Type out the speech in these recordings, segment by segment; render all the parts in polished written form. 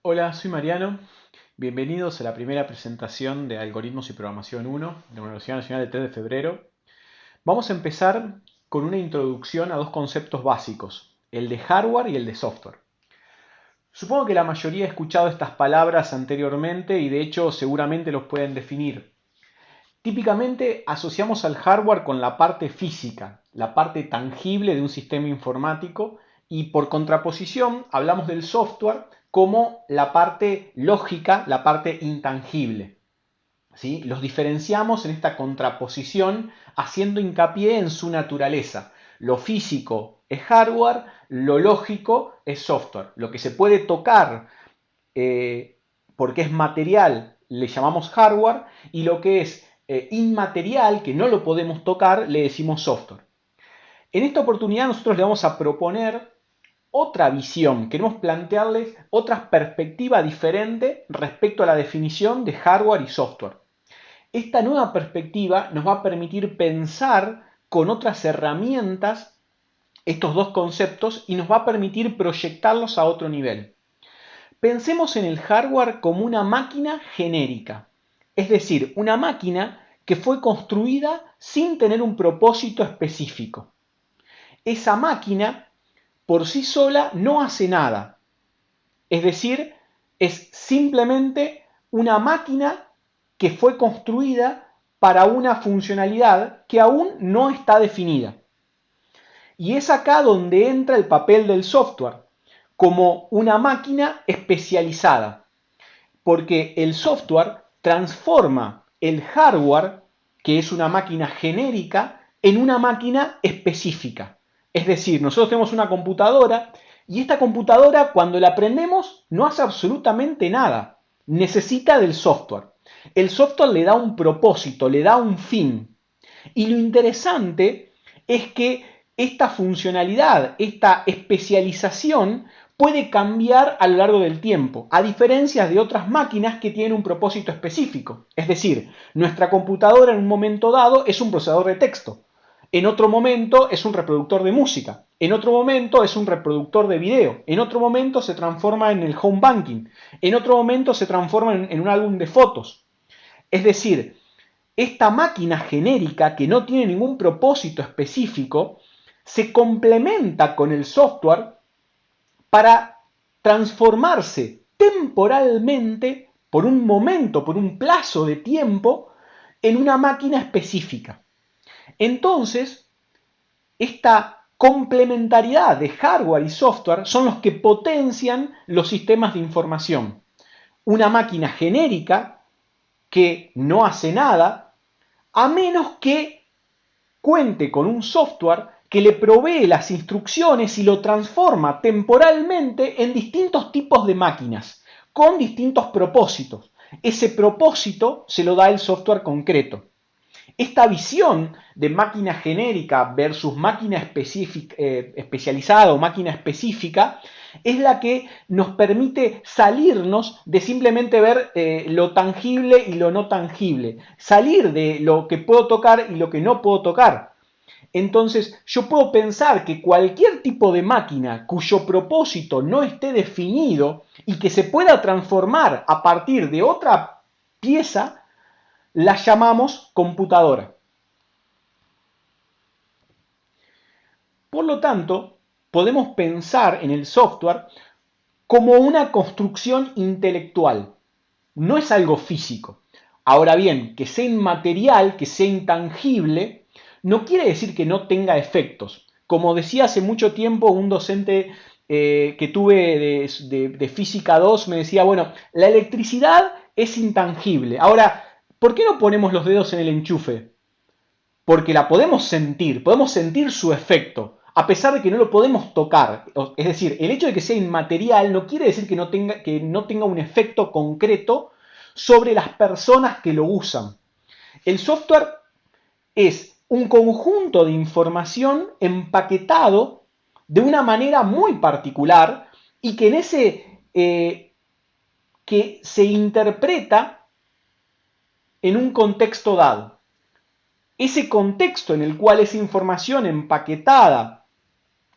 Hola, soy Mariano. Bienvenidos a la primera presentación de Algoritmos y Programación 1 de la Universidad Nacional del 3 de Febrero. Vamos a empezar con una introducción a dos conceptos básicos, el de hardware y el de software. Supongo que la mayoría ha escuchado estas palabras anteriormente y de hecho seguramente los pueden definir. Típicamente asociamos al hardware con la parte física, la parte tangible de un sistema informático y por contraposición hablamos del software como la parte lógica, la parte intangible. ¿Sí? Los diferenciamos en esta contraposición haciendo hincapié en su naturaleza. Lo físico es hardware, lo lógico es software. Lo que se puede tocar porque es material le llamamos hardware y lo que es inmaterial, que no lo podemos tocar, le decimos software. En esta oportunidad nosotros le vamos a proponer otra visión, queremos plantearles otra perspectiva diferente respecto a la definición de hardware y software. Esta nueva perspectiva nos va a permitir pensar con otras herramientas estos dos conceptos y nos va a permitir proyectarlos a otro nivel. Pensemos en el hardware como una máquina genérica, es decir, una máquina que fue construida sin tener un propósito específico. Esa máquina por sí sola no hace nada, es decir, es simplemente una máquina que fue construida para una funcionalidad que aún no está definida. Y es acá donde entra el papel del software, como una máquina especializada, porque el software transforma el hardware, que es una máquina genérica, en una máquina específica. Es decir, nosotros tenemos una computadora y esta computadora cuando la prendemos no hace absolutamente nada. Necesita del software. El software le da un propósito, le da un fin. Y lo interesante es que esta funcionalidad, esta especialización puede cambiar a lo largo del tiempo, a diferencia de otras máquinas que tienen un propósito específico. Es decir, nuestra computadora en un momento dado es un procesador de texto, en otro momento es un reproductor de música, en otro momento es un reproductor de video, en otro momento se transforma en el home banking, en otro momento se transforma en un álbum de fotos. Es decir, esta máquina genérica que no tiene ningún propósito específico se complementa con el software para transformarse temporalmente, por un momento, por un plazo de tiempo, en una máquina específica. Entonces, esta complementariedad de hardware y software son los que potencian los sistemas de información. Una máquina genérica que no hace nada, a menos que cuente con un software que le provee las instrucciones y lo transforma temporalmente en distintos tipos de máquinas, con distintos propósitos. Ese propósito se lo da el software concreto. Esta visión de máquina genérica versus máquina especializada o máquina específica es la que nos permite salirnos de simplemente ver lo tangible y lo no tangible, salir de lo que puedo tocar y lo que no puedo tocar. Entonces, yo puedo pensar que cualquier tipo de máquina cuyo propósito no esté definido y que se pueda transformar a partir de otra pieza, la llamamos computadora. Por lo tanto, podemos pensar en el software como una construcción intelectual. No es algo físico. Ahora bien, que sea inmaterial, que sea intangible, no quiere decir que no tenga efectos. Como decía hace mucho tiempo un docente que tuve de Física 2, me decía, bueno, la electricidad es intangible. Ahora, ¿por qué no ponemos los dedos en el enchufe? Porque la podemos sentir su efecto, a pesar de que no lo podemos tocar. Es decir, el hecho de que sea inmaterial no quiere decir que no tenga un efecto concreto sobre las personas que lo usan. El software es un conjunto de información empaquetado de una manera muy particular y que en ese que se interpreta en un contexto dado. Ese contexto en el cual esa información empaquetada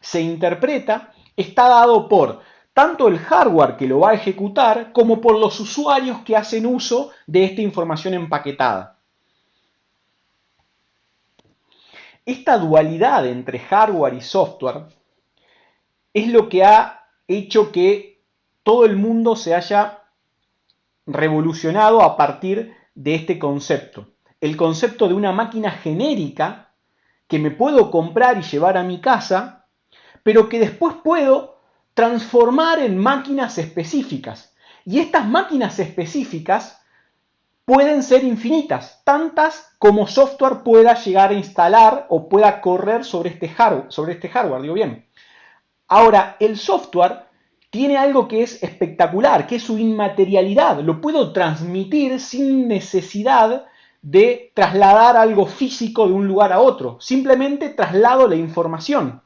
se interpreta está dado por tanto el hardware que lo va a ejecutar como por los usuarios que hacen uso de esta información empaquetada. Esta dualidad entre hardware y software es lo que ha hecho que todo el mundo se haya revolucionado a partir de este concepto. El concepto de una máquina genérica que me puedo comprar y llevar a mi casa, pero que después puedo transformar en máquinas específicas. Y estas máquinas específicas pueden ser infinitas, tantas como software pueda llegar a instalar o pueda correr sobre este hardware, digo bien. Ahora, el software tiene algo que es espectacular, que es su inmaterialidad. Lo puedo transmitir sin necesidad de trasladar algo físico de un lugar a otro. Simplemente traslado la información.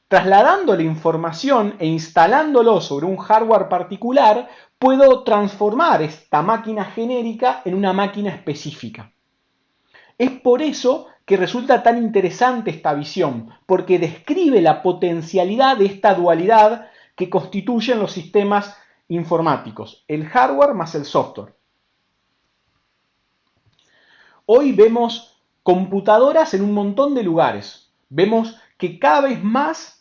Trasladando la información e instalándolo sobre un hardware particular, puedo transformar esta máquina genérica en una máquina específica. Es por eso que resulta tan interesante esta visión, porque describe la potencialidad de esta dualidad que constituyen los sistemas informáticos, el hardware más el software. Hoy vemos computadoras en un montón de lugares. Vemos que cada vez más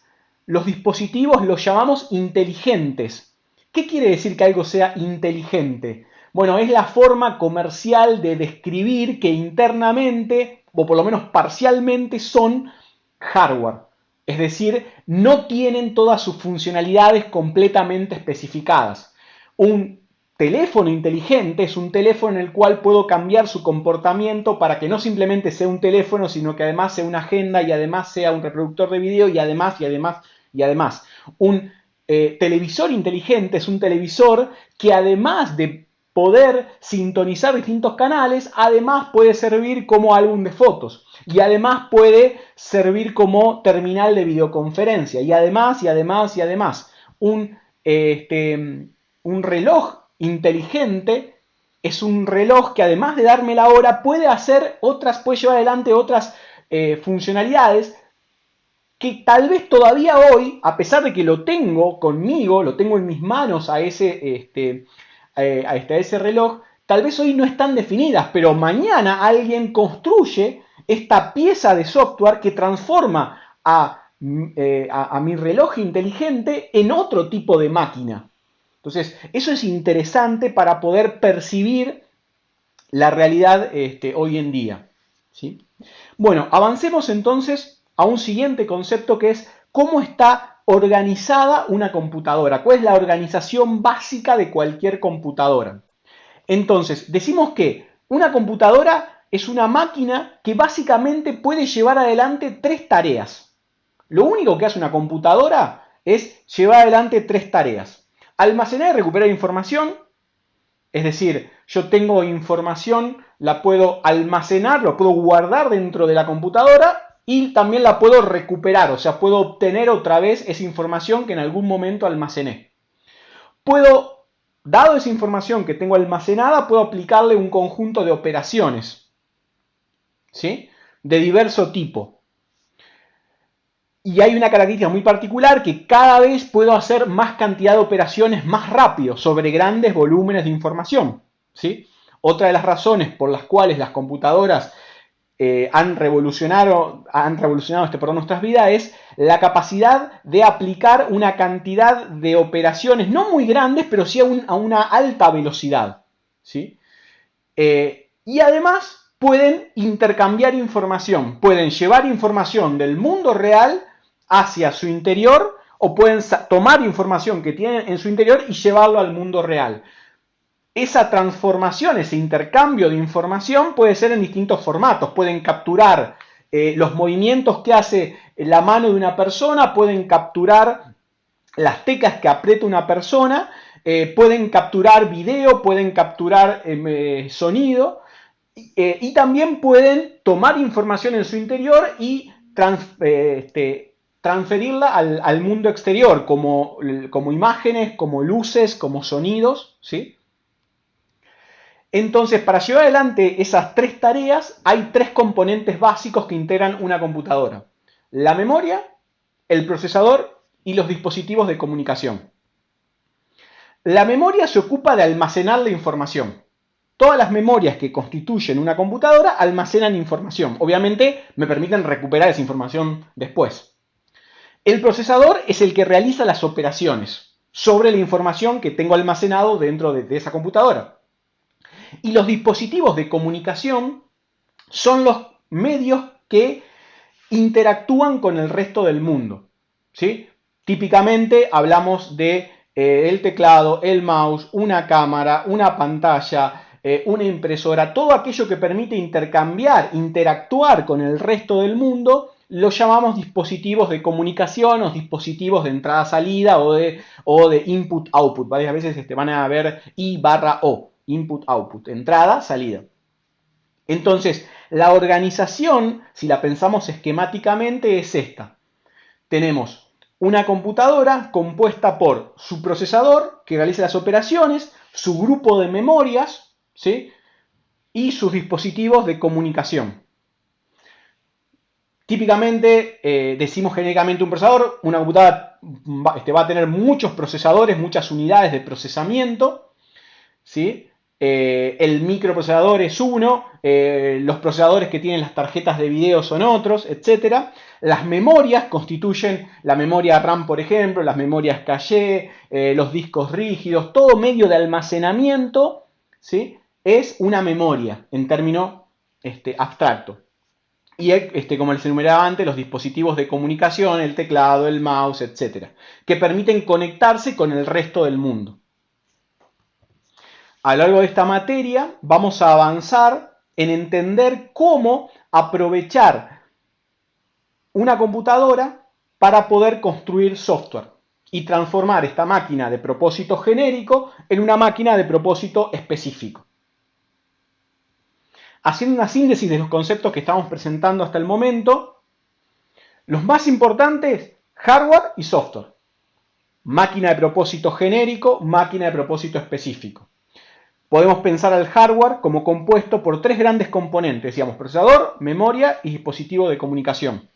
los dispositivos los llamamos inteligentes. ¿Qué quiere decir que algo sea inteligente? Bueno, es la forma comercial de describir que internamente, o por lo menos parcialmente, son hardware. Es decir, no tienen todas sus funcionalidades completamente especificadas. Un teléfono inteligente es un teléfono en el cual puedo cambiar su comportamiento para que no simplemente sea un teléfono, sino que además sea una agenda y además sea un reproductor de video y además. Un televisor inteligente es un televisor que además de poder sintonizar distintos canales, además puede servir como álbum de fotos y además puede servir como terminal de videoconferencia y además. Un reloj inteligente es un reloj que además de darme la hora puede llevar adelante otras funcionalidades que tal vez todavía hoy, a pesar de que lo tengo conmigo, lo tengo en mis manos a ese reloj, tal vez hoy no están definidas, pero mañana alguien construye esta pieza de software que transforma a mi reloj inteligente en otro tipo de máquina. Entonces, eso es interesante para poder percibir la realidad hoy en día, ¿sí? Bueno, avancemos entonces a un siguiente concepto que es cómo está organizada una computadora, cuál es la organización básica de cualquier computadora. Entonces, decimos que una computadora es una máquina que básicamente puede llevar adelante 3 tareas. Lo único que hace una computadora es llevar adelante 3 tareas. Almacenar y recuperar información, es decir, yo tengo información, la puedo almacenar, la puedo guardar dentro de la computadora y también la puedo recuperar, o sea, puedo obtener otra vez esa información que en algún momento almacené. Dado esa información que tengo almacenada, puedo aplicarle un conjunto de operaciones, ¿sí? De diverso tipo. Y hay una característica muy particular que cada vez puedo hacer más cantidad de operaciones más rápido sobre grandes volúmenes de información, ¿sí? Otra de las razones por las cuales las computadoras han revolucionado nuestras vidas es la capacidad de aplicar una cantidad de operaciones no muy grandes, pero sí a una alta velocidad, ¿sí? Y además pueden intercambiar información, pueden llevar información del mundo real hacia su interior o pueden tomar información que tienen en su interior y llevarlo al mundo real. Esa transformación, ese intercambio de información puede ser en distintos formatos. Pueden capturar los movimientos que hace la mano de una persona, pueden capturar las teclas que aprieta una persona, pueden capturar video, pueden capturar sonido y también pueden tomar información en su interior y transferirla al mundo exterior como imágenes, como luces, como sonidos, ¿sí? Entonces, para llevar adelante esas 3 tareas, hay 3 componentes básicos que integran una computadora. La memoria, el procesador y los dispositivos de comunicación. La memoria se ocupa de almacenar la información. Todas las memorias que constituyen una computadora almacenan información. Obviamente me permiten recuperar esa información después. El procesador es el que realiza las operaciones sobre la información que tengo almacenado dentro de esa computadora. Y los dispositivos de comunicación son los medios que interactúan con el resto del mundo. ¿Sí? Típicamente hablamos de el teclado, el mouse, una cámara, una pantalla, una impresora, todo aquello que permite intercambiar, interactuar con el resto del mundo, lo llamamos dispositivos de comunicación o dispositivos de entrada-salida o de input-output. Varias veces van a ver I/O, input-output, entrada-salida. Entonces, la organización, si la pensamos esquemáticamente, es esta. Tenemos una computadora compuesta por su procesador, que realiza las operaciones, su grupo de memorias, ¿sí? Y sus dispositivos de comunicación. Típicamente, decimos genéricamente un procesador, una computadora va a tener muchos procesadores, muchas unidades de procesamiento, ¿sí? El microprocesador es uno, los procesadores que tienen las tarjetas de video son otros, etc. Las memorias constituyen la memoria RAM, por ejemplo, las memorias caché, los discos rígidos, todo medio de almacenamiento, ¿sí? Es una memoria en término abstracto. Y como les enumeraba antes, los dispositivos de comunicación, el teclado, el mouse, etc., que permiten conectarse con el resto del mundo. A lo largo de esta materia vamos a avanzar en entender cómo aprovechar una computadora para poder construir software y transformar esta máquina de propósito genérico en una máquina de propósito específico. Haciendo una síntesis de los conceptos que estamos presentando hasta el momento, los más importantes, hardware y software. Máquina de propósito genérico, máquina de propósito específico. Podemos pensar al hardware como compuesto por tres grandes componentes, decíamos, procesador, memoria y dispositivo de comunicación.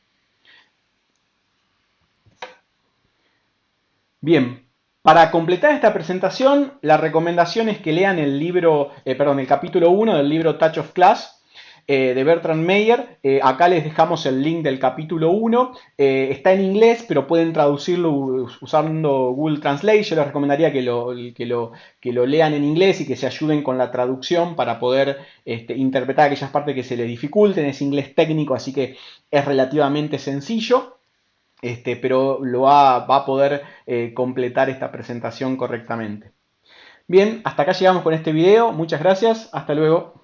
Bien, para completar esta presentación, la recomendación es que lean el capítulo 1 del libro Touch of Class de Bertrand Meyer. Acá les dejamos el link del capítulo 1. Está en inglés, pero pueden traducirlo usando Google Translate. Yo les recomendaría que lo lean en inglés y que se ayuden con la traducción para poder interpretar aquellas partes que se les dificulten. Es inglés técnico, así que es relativamente sencillo. Pero va a poder completar esta presentación correctamente. Bien, hasta acá llegamos con este video. Muchas gracias. Hasta luego.